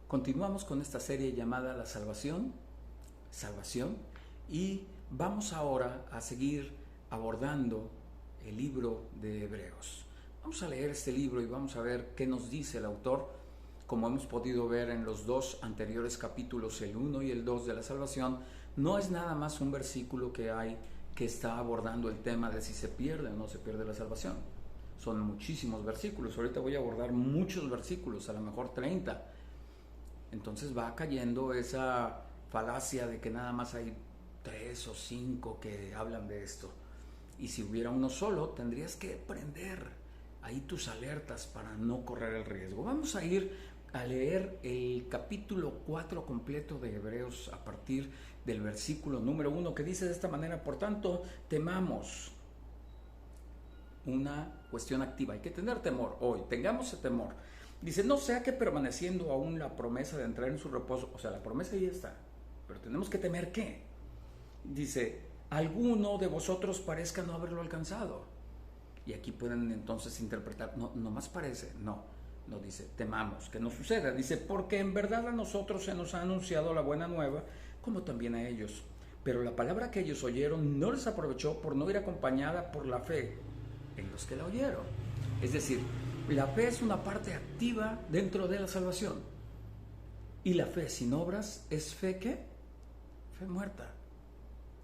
Continuamos con esta serie llamada La Salvación, y vamos ahora a seguir abordando el libro de Hebreos. Vamos a leer este libro y vamos a ver qué nos dice el autor. Como hemos podido ver en los dos anteriores capítulos, el 1 y el 2 de la salvación, no es nada más un versículo que hay que está abordando el tema de si se pierde o no se pierde la salvación. Son muchísimos versículos. Ahorita voy a abordar muchos versículos, a lo mejor 30. Entonces va cayendo esa falacia de que nada más hay 3 o 5 que hablan de esto. Y si hubiera uno solo, tendrías que prender ahí tus alertas para no correr el riesgo. Vamos a ir a leer el capítulo 4 completo de Hebreos a partir del versículo número 1, que dice de esta manera: por tanto, temamos. Una cuestión activa, hay que tener temor hoy, tengamos ese temor. Dice, no sea que permaneciendo aún la promesa de entrar en su reposo, o sea, la promesa ya está, pero tenemos que temer ¿qué? Dice, alguno de vosotros parezca no haberlo alcanzado. Y aquí pueden entonces interpretar, no más parece, no dice, temamos que no suceda. Dice, porque en verdad a nosotros se nos ha anunciado la buena nueva, como también a ellos. Pero la palabra que ellos oyeron no les aprovechó por no ir acompañada por la fe en los que la oyeron. Es decir, la fe es una parte activa dentro de la salvación. Y la fe sin obras es fe ¿qué? Fe muerta.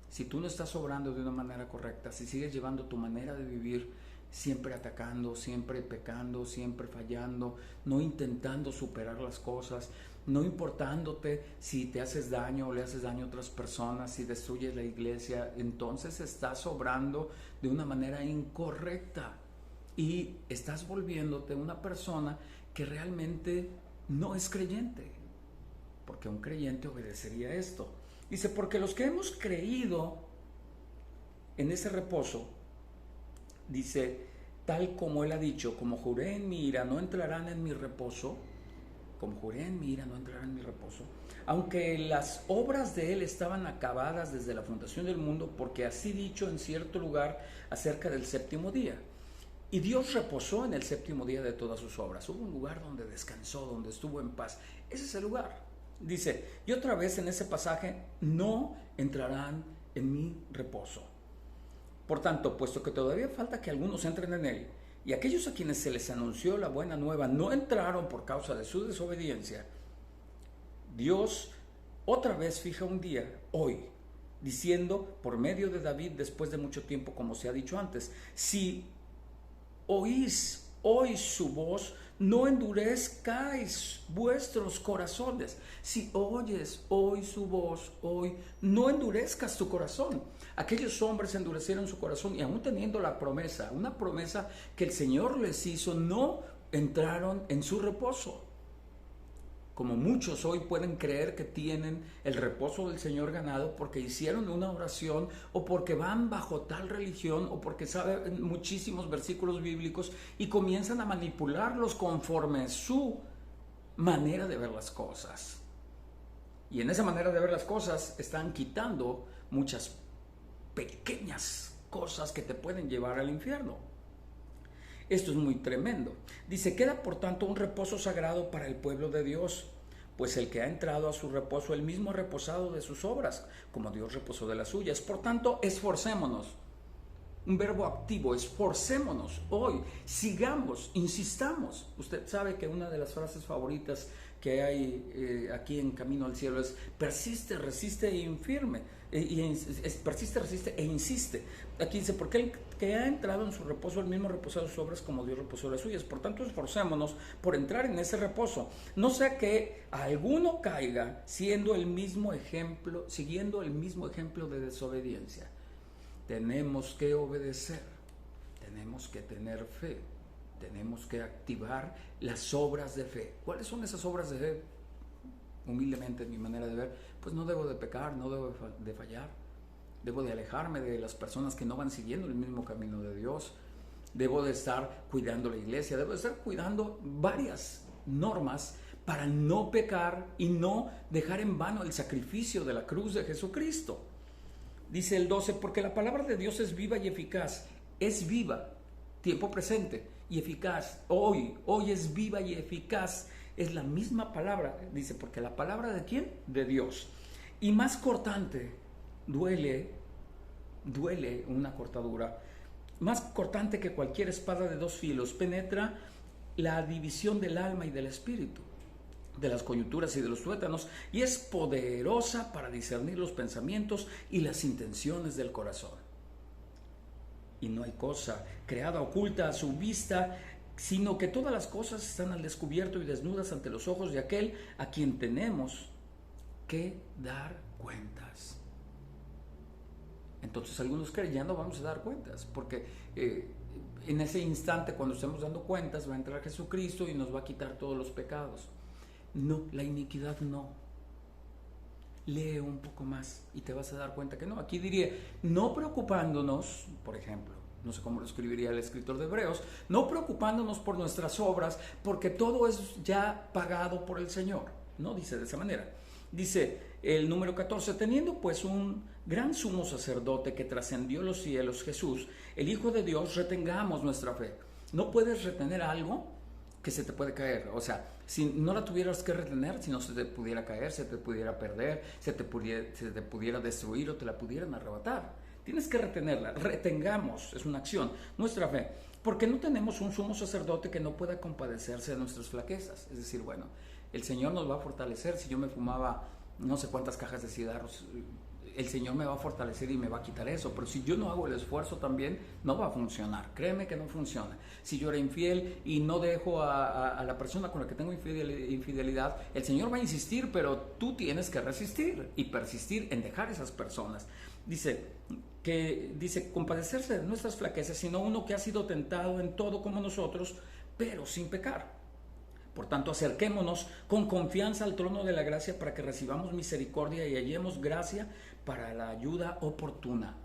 Si tú no estás obrando de una manera correcta, si sigues llevando tu manera de vivir siempre atacando, siempre pecando, siempre fallando, no intentando superar las cosas, no importándote si te haces daño o le haces daño a otras personas, si destruyes la iglesia, entonces estás obrando de una manera incorrecta y estás volviéndote una persona que realmente no es creyente, porque un creyente obedecería esto. Dice, porque los que hemos creído en ese reposo, dice, tal como él ha dicho, como juré en mi ira, no entrarán en mi reposo, como juré en mi ira, no entrarán en mi reposo, aunque las obras de él estaban acabadas desde la fundación del mundo, porque así dicho en cierto lugar acerca del séptimo día. Y Dios reposó en el séptimo día de todas sus obras. Hubo un lugar donde descansó, donde estuvo en paz. Ese es el lugar. Dice, y otra vez en ese pasaje, no entrarán en mi reposo. Por tanto, puesto que todavía falta que algunos entren en él, y aquellos a quienes se les anunció la buena nueva no entraron por causa de su desobediencia, Dios otra vez fija un día, hoy, diciendo por medio de David después de mucho tiempo, como se ha dicho antes, si oís hoy su voz, no endurezcáis vuestros corazones. Si oyes hoy su voz, hoy, no endurezcas tu corazón. Aquellos hombres endurecieron su corazón y aún teniendo la promesa, una promesa que el Señor les hizo, no entraron en su reposo. Como muchos hoy pueden creer que tienen el reposo del Señor ganado porque hicieron una oración o porque van bajo tal religión o porque saben muchísimos versículos bíblicos y comienzan a manipularlos conforme su manera de ver las cosas. Y en esa manera de ver las cosas están quitando muchas pequeñas cosas que te pueden llevar al infierno. Esto es muy tremendo. Dice, queda por tanto un reposo sagrado para el pueblo de Dios, pues el que ha entrado a su reposo, él mismo ha reposado de sus obras, como Dios reposó de las suyas. Por tanto, esforcémonos. Un verbo activo, esforcémonos hoy, sigamos, insistamos. Usted sabe que una de las frases favoritas que hay aquí en Camino al Cielo es persiste, resiste e firme. Persiste, resiste e insiste. Aquí dice, porque el que ha entrado en su reposo, el mismo reposó de sus obras como Dios reposó de las suyas. Por tanto, esforcémonos por entrar en ese reposo. No sea que alguno caiga siguiendo el mismo ejemplo de desobediencia. Tenemos que obedecer, tenemos que tener fe, tenemos que activar las obras de fe. ¿Cuáles son esas obras de fe? Humildemente, en mi manera de ver, pues no debo de pecar, no debo de fallar, debo de alejarme de las personas que no van siguiendo el mismo camino de Dios, debo de estar cuidando la iglesia, debo de estar cuidando varias normas para no pecar y no dejar en vano el sacrificio de la cruz de Jesucristo. Dice el 12, porque la palabra de Dios es viva y eficaz. Es viva, tiempo presente, y eficaz. Hoy es viva y eficaz Es la misma palabra, dice, porque la palabra ¿de quién? De Dios. Y más cortante, duele una cortadura, más cortante que cualquier espada de 2 filos, penetra la división del alma y del espíritu, de las coyunturas y de los tuétanos, y es poderosa para discernir los pensamientos y las intenciones del corazón. Y no hay cosa creada oculta a su vista, sino que todas las cosas están al descubierto y desnudas ante los ojos de aquel a quien tenemos que dar cuentas. Entonces algunos creen, ya no vamos a dar cuentas, porque en ese instante, cuando estemos dando cuentas, va a entrar Jesucristo y nos va a quitar todos los pecados. No, la iniquidad no. Lee un poco más y te vas a dar cuenta que no. Aquí diría, no preocupándonos, por ejemplo, no sé cómo lo escribiría el escritor de Hebreos, no preocupándonos por nuestras obras, porque todo es ya pagado por el Señor. No dice de esa manera. Dice el número 14, teniendo pues un gran sumo sacerdote que trascendió los cielos, Jesús, el Hijo de Dios, retengamos nuestra fe. No puedes retener algo que se te puede caer. O sea, si no la tuvieras que retener, si no se te pudiera caer, se te pudiera perder, se te pudiera destruir o te la pudieran arrebatar. Tienes que retenerla. Retengamos, es una acción, nuestra fe. Porque no tenemos un sumo sacerdote que no pueda compadecerse de nuestras flaquezas. Es decir, bueno, el Señor nos va a fortalecer. Si yo me fumaba no sé cuántas cajas de cigarros, el Señor me va a fortalecer y me va a quitar eso. Pero si yo no hago el esfuerzo también, no va a funcionar. Créeme que no funciona. Si yo era infiel y no dejo a la persona con la que tengo infidelidad, el Señor va a insistir, pero tú tienes que resistir y persistir en dejar esas personas. Dice, compadecerse de nuestras flaquezas, sino uno que ha sido tentado en todo como nosotros, pero sin pecar. Por tanto, acerquémonos con confianza al trono de la gracia para que recibamos misericordia y hallemos gracia para la ayuda oportuna.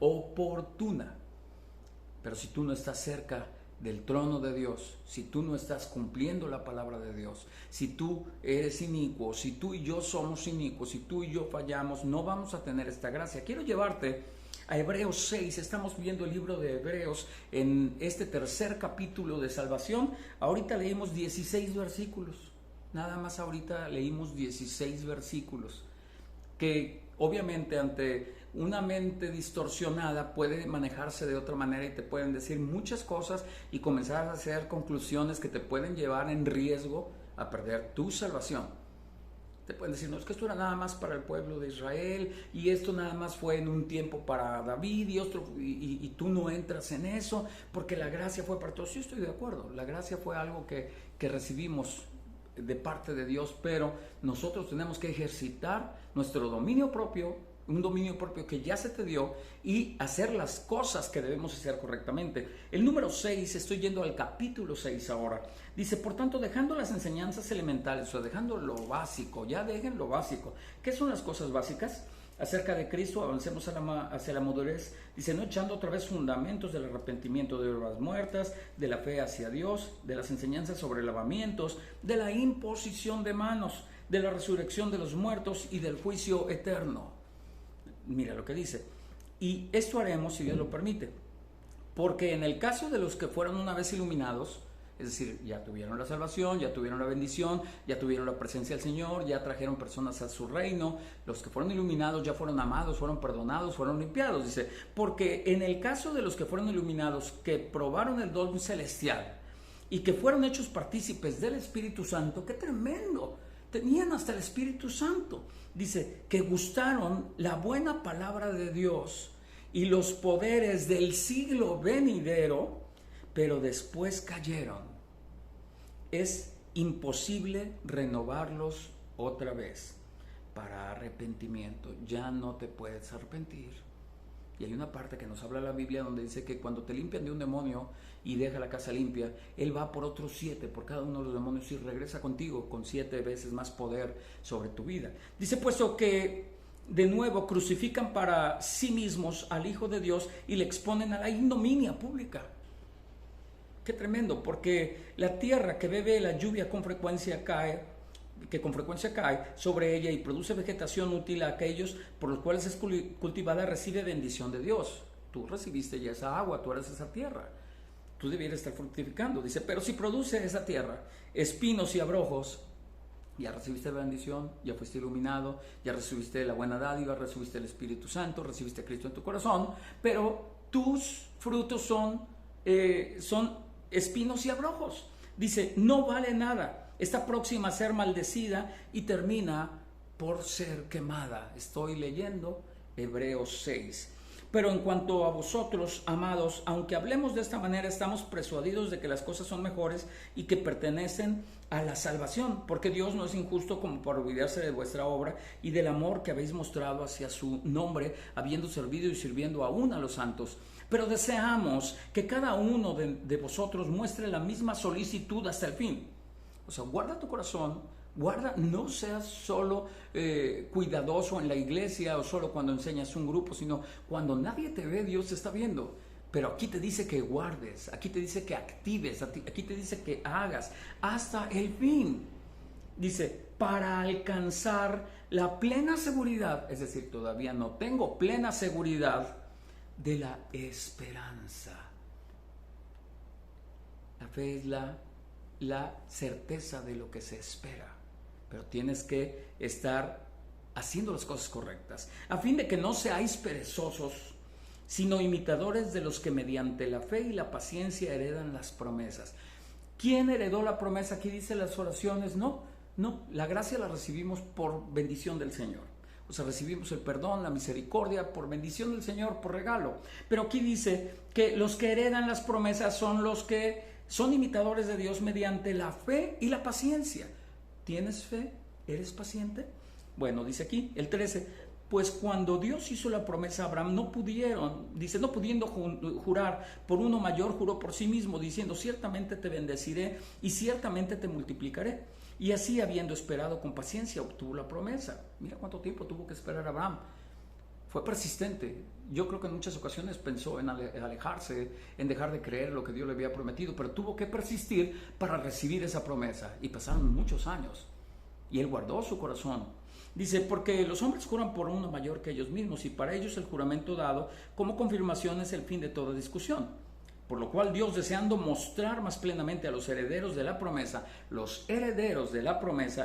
Pero si tú no estás cerca del trono de Dios, si tú no estás cumpliendo la palabra de Dios, si tú eres inicuo, si tú y yo somos inicuos, si tú y yo fallamos, no vamos a tener esta gracia. Quiero llevarte a Hebreos 6, estamos viendo el libro de Hebreos en este tercer capítulo de salvación. Ahorita leímos 16 versículos, nada más ahorita leímos 16 versículos, que obviamente ante una mente distorsionada puede manejarse de otra manera y te pueden decir muchas cosas y comenzar a hacer conclusiones que te pueden llevar en riesgo a perder tu salvación. Te pueden decir, no, es que esto era nada más para el pueblo de Israel y esto nada más fue en un tiempo para David y tú no entras en eso porque la gracia fue para todos. Yo estoy de acuerdo, la gracia fue algo que recibimos de parte de Dios, pero nosotros tenemos que ejercitar nuestro dominio propio, un dominio propio que ya se te dio, y hacer las cosas que debemos hacer correctamente. El número 6, estoy yendo al capítulo 6 ahora, dice, por tanto, dejando las enseñanzas elementales, o sea, dejando lo básico, ya dejen lo básico. ¿Qué son las cosas básicas? Acerca de Cristo, avancemos hacia la madurez, dice, no echando otra vez fundamentos del arrepentimiento de obras muertas, de la fe hacia Dios, de las enseñanzas sobre lavamientos, de la imposición de manos, de la resurrección de los muertos y del juicio eterno. Mira lo que dice, y esto haremos si Dios lo permite, porque en el caso de los que fueron una vez iluminados, es decir, ya tuvieron la salvación, ya tuvieron la bendición, ya tuvieron la presencia del Señor, ya trajeron personas a su reino, los que fueron iluminados ya fueron amados, fueron perdonados, fueron limpiados, dice, porque en el caso de los que fueron iluminados, que probaron el don celestial y que fueron hechos partícipes del Espíritu Santo, ¡qué tremendo! Tenían hasta el Espíritu Santo. Dice que gustaron la buena palabra de Dios y los poderes del siglo venidero, pero después cayeron. Es imposible renovarlos otra vez para arrepentimiento. Ya no te puedes arrepentir. Y hay una parte que nos habla la Biblia donde dice que cuando te limpian de un demonio y deja la casa limpia, Él va por otros 7, por cada uno de los demonios, y regresa contigo con 7 veces más poder sobre tu vida. Dice, puesto que de nuevo crucifican para sí mismos al Hijo de Dios y le exponen a la ignominia pública. Qué tremendo, porque la tierra que bebe la lluvia con frecuencia cae sobre ella y produce vegetación útil a aquellos por los cuales es cultivada, recibe bendición de Dios. Tú recibiste ya esa agua, tú eres esa tierra, tú debieras estar fructificando. Dice, pero si produce esa tierra espinos y abrojos, Ya recibiste la bendición, ya fuiste iluminado, ya recibiste la buena dádiva, recibiste el Espíritu Santo, recibiste a Cristo en tu corazón, pero tus frutos son espinos y abrojos. Dice, no vale nada, está próxima a ser maldecida y termina por ser quemada. Estoy leyendo Hebreos 6. Pero en cuanto a vosotros, amados, aunque hablemos de esta manera, estamos persuadidos de que las cosas son mejores y que pertenecen a la salvación, porque Dios no es injusto como para olvidarse de vuestra obra y del amor que habéis mostrado hacia su nombre, habiendo servido y sirviendo aún a los santos. Pero deseamos que cada uno de vosotros muestre la misma solicitud hasta el fin. O sea, guarda tu corazón, guarda, no seas solo cuidadoso en la iglesia o solo cuando enseñas un grupo, sino cuando nadie te ve, Dios te está viendo. Pero aquí te dice que guardes, aquí te dice que actives, aquí te dice que hagas hasta el fin. Dice, para alcanzar la plena seguridad, es decir, todavía no tengo plena seguridad de la esperanza. La fe es la certeza de lo que se espera, pero tienes que estar haciendo las cosas correctas, a fin de que no seáis perezosos, sino imitadores de los que mediante la fe y la paciencia heredan las promesas. ¿Quién heredó la promesa? Aquí dice las oraciones, no, la gracia la recibimos por bendición del Señor. O sea, recibimos el perdón, la misericordia por bendición del Señor, por regalo. Pero aquí dice que los que heredan las promesas son los que son imitadores de Dios mediante la fe y la paciencia. ¿Tienes fe? ¿Eres paciente? Bueno, dice aquí el 13, pues cuando Dios hizo la promesa a Abraham, no pudiendo jurar por uno mayor, juró por sí mismo, diciendo, ciertamente te bendeciré y ciertamente te multiplicaré. Y así, habiendo esperado con paciencia, obtuvo la promesa. Mira cuánto tiempo tuvo que esperar Abraham. Fue persistente. Yo creo que en muchas ocasiones pensó en alejarse, en dejar de creer lo que Dios le había prometido, pero tuvo que persistir para recibir esa promesa. Y pasaron muchos años. Y él guardó su corazón. Dice, porque los hombres juran por uno mayor que ellos mismos, y para ellos el juramento dado como confirmación es el fin de toda discusión. Por lo cual Dios, deseando mostrar más plenamente a los herederos de la promesa,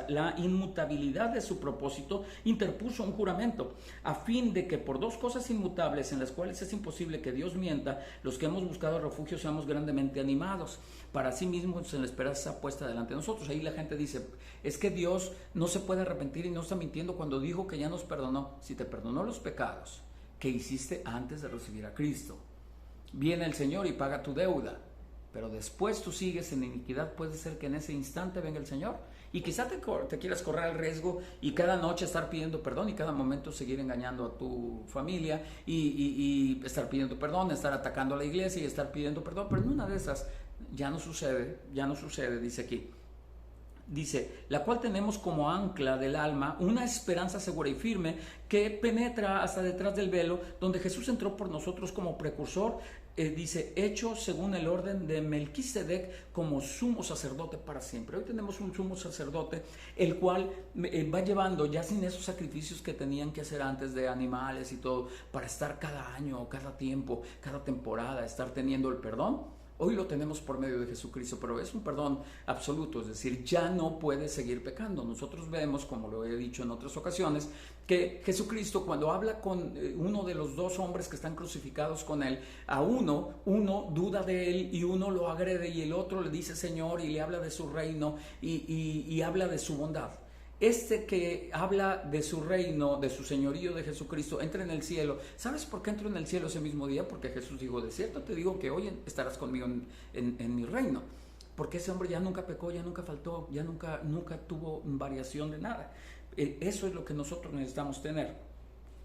la inmutabilidad de su propósito, interpuso un juramento, a fin de que por dos cosas inmutables en las cuales es imposible que Dios mienta, los que hemos buscado refugio seamos grandemente animados. Para sí mismos en la esperanza puesta delante de nosotros. Ahí la gente dice, es que Dios no se puede arrepentir y no está mintiendo cuando dijo que ya nos perdonó. Si te perdonó los pecados que hiciste antes de recibir a Cristo, viene el Señor y paga tu deuda, pero después tú sigues en iniquidad, puede ser que en ese instante venga el Señor y quizá te quieras correr el riesgo y cada noche estar pidiendo perdón y cada momento seguir engañando a tu familia y estar pidiendo perdón, estar atacando a la iglesia y estar pidiendo perdón, pero en una de esas ya no sucede, dice aquí. Dice, la cual tenemos como ancla del alma una esperanza segura y firme que penetra hasta detrás del velo, donde Jesús entró por nosotros como precursor, dice, hecho según el orden de Melquisedec como sumo sacerdote para siempre. Hoy tenemos un sumo sacerdote, el cual va llevando ya sin esos sacrificios que tenían que hacer antes de animales y todo, para estar cada año, cada tiempo, cada temporada, estar teniendo el perdón. Hoy lo tenemos por medio de Jesucristo, pero es un perdón absoluto, es decir, ya no puedes seguir pecando. Nosotros vemos, como lo he dicho en otras ocasiones, que Jesucristo, cuando habla con uno de los dos hombres que están crucificados con él, a uno duda de él y uno lo agrede y el otro le dice Señor y le habla de su reino y habla de su bondad. Este que habla de su reino, de su señorío de Jesucristo, entra en el cielo. ¿Sabes por qué entró en el cielo ese mismo día? Porque Jesús dijo, de cierto te digo que hoy estarás conmigo en mi reino. Porque ese hombre ya nunca pecó, ya nunca faltó, ya nunca tuvo variación de nada. Eso es lo que nosotros necesitamos tener.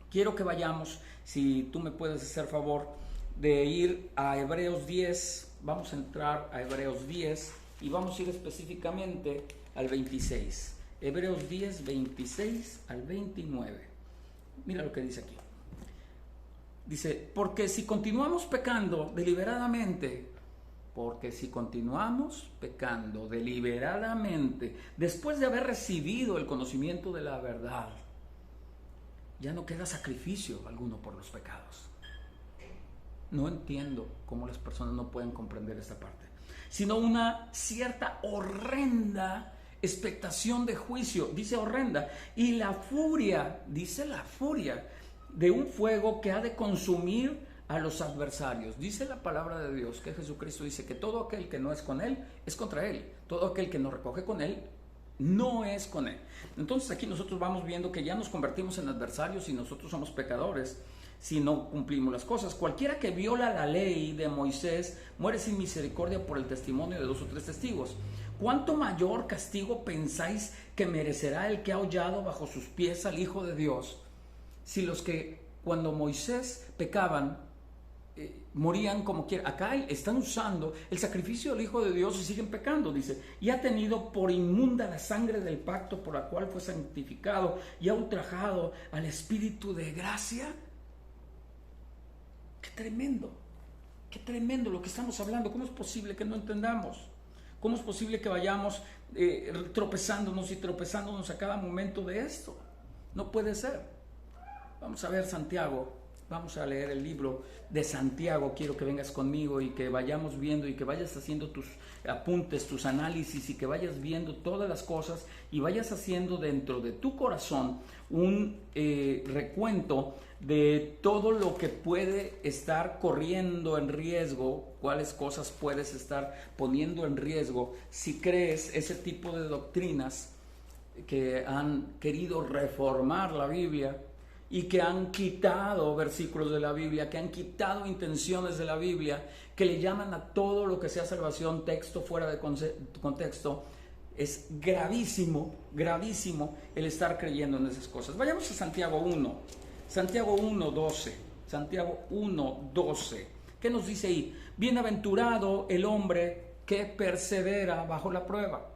Quiero que vayamos, si tú me puedes hacer favor, de ir a Hebreos 10. Vamos a entrar a Hebreos 10 y vamos a ir específicamente al 26. Hebreos 10, 26 al 29. Mira lo que dice aquí. Dice, porque si continuamos pecando deliberadamente, después de haber recibido el conocimiento de la verdad, ya no queda sacrificio alguno por los pecados. No entiendo cómo las personas no pueden comprender esta parte, sino una cierta horrenda expectación de juicio, dice horrenda, y la furia, dice la furia, de un fuego que ha de consumir a los adversarios. Dice la palabra de Dios que Jesucristo dice que todo aquel que no es con Él, es contra Él. Todo aquel que no recoge con Él, no es con Él. Entonces aquí nosotros vamos viendo que ya nos convertimos en adversarios y nosotros somos pecadores si no cumplimos las cosas. Cualquiera que viola la ley de Moisés muere sin misericordia por el testimonio de 2 o 3 testigos. ¿Cuánto mayor castigo pensáis que merecerá el que ha hollado bajo sus pies al Hijo de Dios? Si los que cuando Moisés pecaban morían como quiera, acá están usando el sacrificio del Hijo de Dios y siguen pecando, dice, y ha tenido por inmunda la sangre del pacto por la cual fue santificado y ha ultrajado al Espíritu de gracia. Qué tremendo lo que estamos hablando. ¿Cómo es posible que no entendamos? ¿Cómo es posible que vayamos tropezándonos y tropezándonos a cada momento de esto? No puede ser. Vamos a ver Santiago. Vamos a leer el libro de Santiago. Quiero que vengas conmigo y que vayamos viendo y que vayas haciendo tus apuntes, tus análisis y que vayas viendo todas las cosas y vayas haciendo dentro de tu corazón un recuento de todo lo que puede estar corriendo en riesgo, cuáles cosas puedes estar poniendo en riesgo si crees ese tipo de doctrinas que han querido reformar la Biblia y que han quitado versículos de la Biblia, que han quitado intenciones de la Biblia, que le llaman a todo lo que sea salvación texto fuera de contexto. Es gravísimo el estar creyendo en esas cosas. Vayamos a Santiago 1, Santiago 1:12, Santiago 1:12. ¿Qué nos dice ahí? Bienaventurado el hombre que persevera bajo la prueba.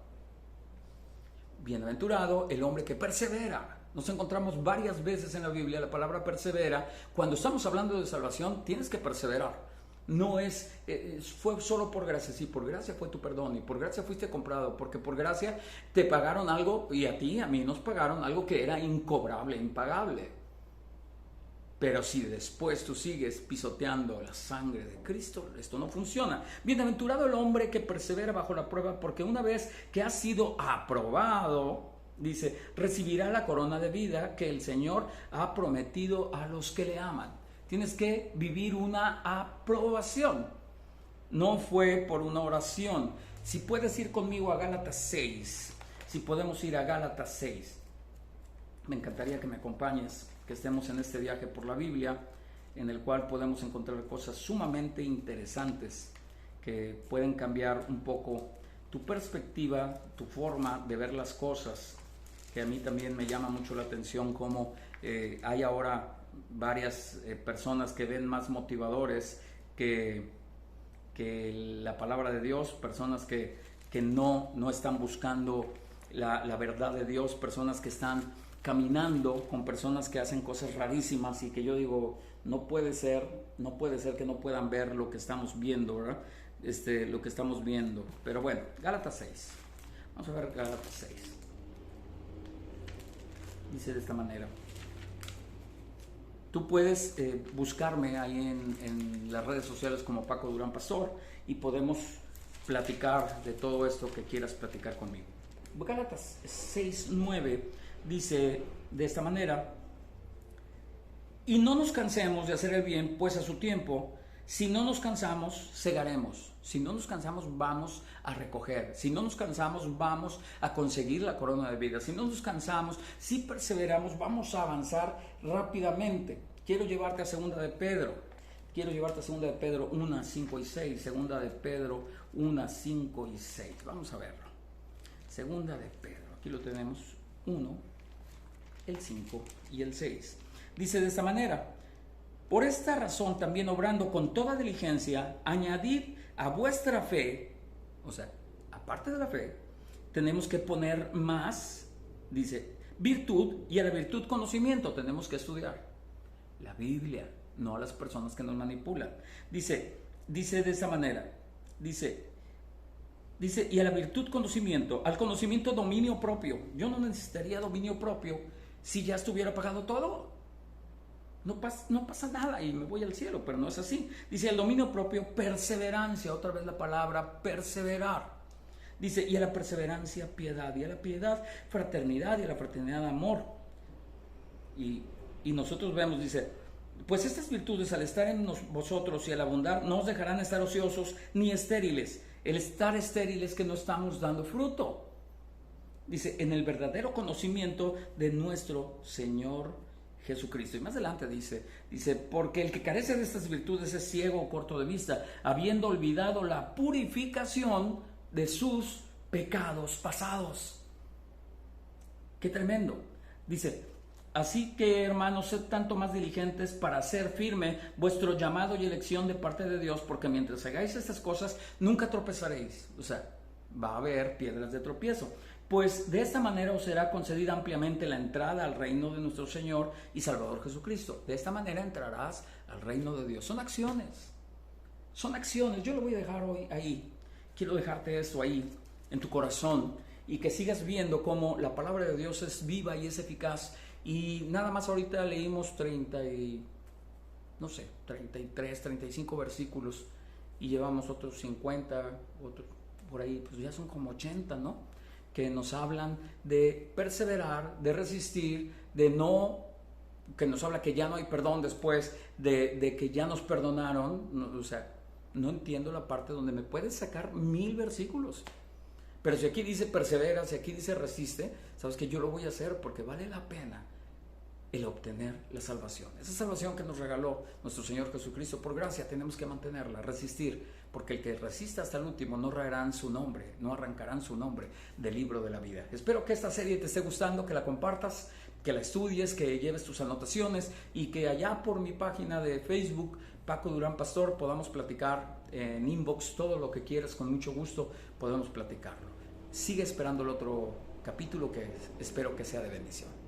Bienaventurado el hombre que persevera. Nos encontramos varias veces en la Biblia la palabra persevera. Cuando estamos hablando de salvación, tienes que perseverar. No fue solo por gracia. Sí, por gracia fue tu perdón y por gracia fuiste comprado, porque por gracia te pagaron algo y a ti, a mí nos pagaron algo que era incobrable, impagable. Pero si después tú sigues pisoteando la sangre de Cristo, esto no funciona. Bienaventurado el hombre que persevera bajo la prueba, porque una vez que ha sido aprobado, dice, recibirá la corona de vida que el Señor ha prometido a los que le aman. Tienes que vivir una aprobación. No fue por una oración. Si puedes ir conmigo a Gálatas 6, si podemos ir a Gálatas 6, me encantaría que me acompañes, que estemos en este viaje por la Biblia, en el cual podemos encontrar cosas sumamente interesantes que pueden cambiar un poco tu perspectiva, tu forma de ver las cosas, que a mí también me llama mucho la atención cómo hay ahora varias personas que ven más motivadores que la palabra de Dios, personas que no están buscando la verdad de Dios, personas que están caminando con personas que hacen cosas rarísimas y que yo digo, no puede ser que no puedan ver lo que estamos viendo, ¿verdad? Lo que estamos viendo. Pero bueno, Gálatas 6. Vamos a ver Gálatas 6. Dice de esta manera. Tú puedes buscarme ahí en las redes sociales como Paco Durán Pastor y podemos platicar de todo esto que quieras platicar conmigo. Gálatas 6:9 dice de esta manera: y no nos cansemos de hacer el bien, pues a su tiempo, si no nos cansamos, segaremos. Si no nos cansamos, vamos a recoger. Si no nos cansamos, vamos a conseguir la corona de vida. Si no nos cansamos, si perseveramos, vamos a avanzar rápidamente. Quiero llevarte a Segunda de Pedro. Quiero llevarte a Segunda de Pedro 1, 5 y 6. Segunda de Pedro 1, 5 y 6. Vamos a verlo. Segunda de Pedro. Aquí lo tenemos. 1, el 5 y el 6. Dice de esta manera: por esta razón también, obrando con toda diligencia, añadid a vuestra fe, o sea, aparte de la fe, tenemos que poner más, dice, virtud, y a la virtud conocimiento. Tenemos que estudiar la Biblia, no a las personas que nos manipulan. Dice de esta manera, dice, y a la virtud conocimiento, al conocimiento dominio propio. Yo no necesitaría dominio propio si ya estuviera pagado todo. No pasa nada y me voy al cielo, pero no es así. Dice el dominio propio, perseverancia, otra vez la palabra perseverar. Dice, y a la perseverancia, piedad, y a la piedad, fraternidad, y a la fraternidad, amor. Y nosotros vemos, dice, pues estas virtudes al estar en vosotros y al abundar no os dejarán estar ociosos ni estériles. El estar estéril es que no estamos dando fruto. Dice, en el verdadero conocimiento de nuestro Señor Jesucristo. Y más adelante dice, porque el que carece de estas virtudes es ciego o corto de vista, habiendo olvidado la purificación de sus pecados pasados. Qué tremendo. Dice, así que, hermanos, sed tanto más diligentes para hacer firme vuestro llamado y elección de parte de Dios, porque mientras hagáis estas cosas, nunca tropezaréis. O sea, va a haber piedras de tropiezo. Pues de esta manera os será concedida ampliamente la entrada al reino de nuestro Señor y Salvador Jesucristo. De esta manera entrarás al reino de Dios. Son acciones. Son acciones. Yo lo voy a dejar hoy ahí. Quiero dejarte esto ahí, en tu corazón, y que sigas viendo cómo la palabra de Dios es viva y es eficaz. Y nada más ahorita leímos 33, 35 versículos y llevamos otros 50, otros por ahí, pues ya son como 80, ¿no? Que nos hablan de perseverar, de resistir, de no, que nos habla que ya no hay perdón después de que ya nos perdonaron. No, o sea, no entiendo la parte donde me puedes sacar 1000 versículos. Pero si aquí dice persevera, si aquí dice resiste, sabes que yo lo voy a hacer porque vale la pena el obtener la salvación. Esa salvación que nos regaló nuestro Señor Jesucristo, por gracia tenemos que mantenerla, resistir, porque el que resista hasta el último no arrancarán su nombre del libro de la vida. Espero que esta serie te esté gustando, que la compartas, que la estudies, que lleves tus anotaciones y que allá por mi página de Facebook, Paco Durán Pastor, podamos platicar en inbox todo lo que quieras, con mucho gusto podemos platicarlo. Sigue esperando el otro capítulo que espero que sea de bendición.